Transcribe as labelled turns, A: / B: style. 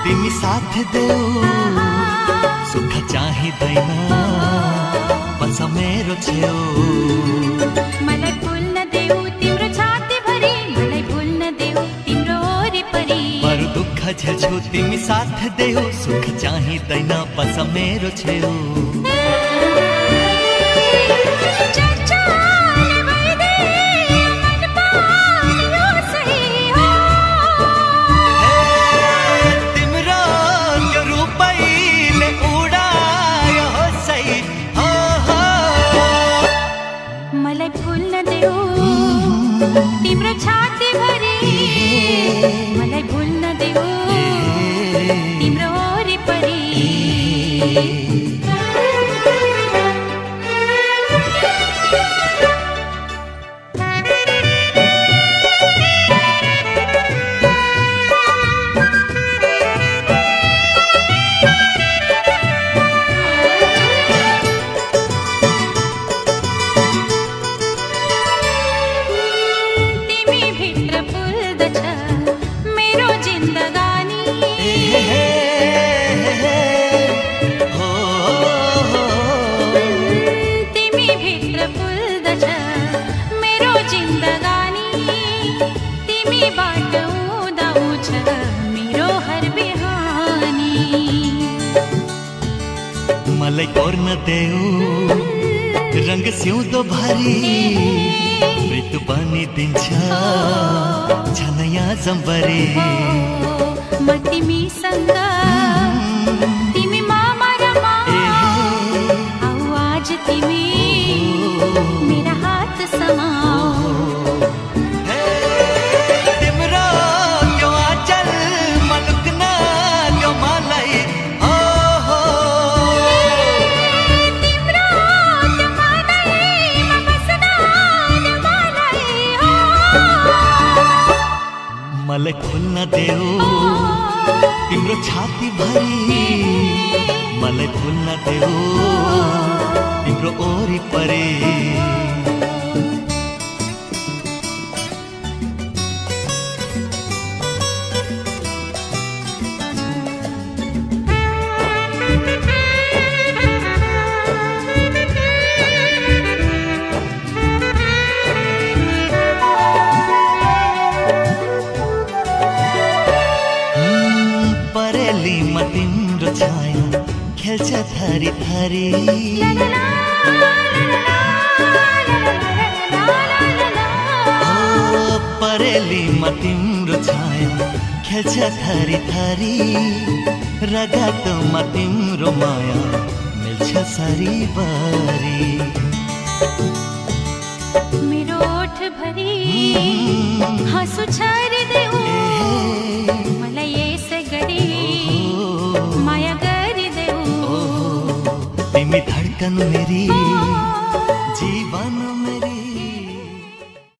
A: तिमी साथ देऊ सुख चाहिँदैन बस मेरो छेउ
B: मलाई भुल्न देऊ तिम्रो छाती भरि मलाई भुल्न देऊ तिम्रो वरिपरि
A: बरु दुःख झेल्छु तिमी साथ देऊ सुख चाहिँदैन बस मेरो छेउ
B: तिम्रो छाती भरि मलाई भुल्न देऊ तिम्रो वरिपरि
A: मलाई कोर्न देऊ रंग सिउँदो भरि मृत्यु बनिदिन्छ झनया जम्बरे
B: म तिमीसँग तिमी मामा रमा आऊ आज तिमी मेरा हात समाऊ
A: मलाई खोल्न देऊ तिम्रो छाती भरि मलाई खोल्न देऊ तिम्रो वरिपरि परेलीमा तिम्रो छाया खेल्छ थरी थरी परेलीमा तिम्रो छाया खेल्छ थरी थरी रगतमा तिम्रो माया मिल्छ सरीबरी
B: मेरो ओठ भरि हाँसु छरिदेऊ मलाई यसै गरी माया गरिदेऊ
A: तिमी धड्कन मेरी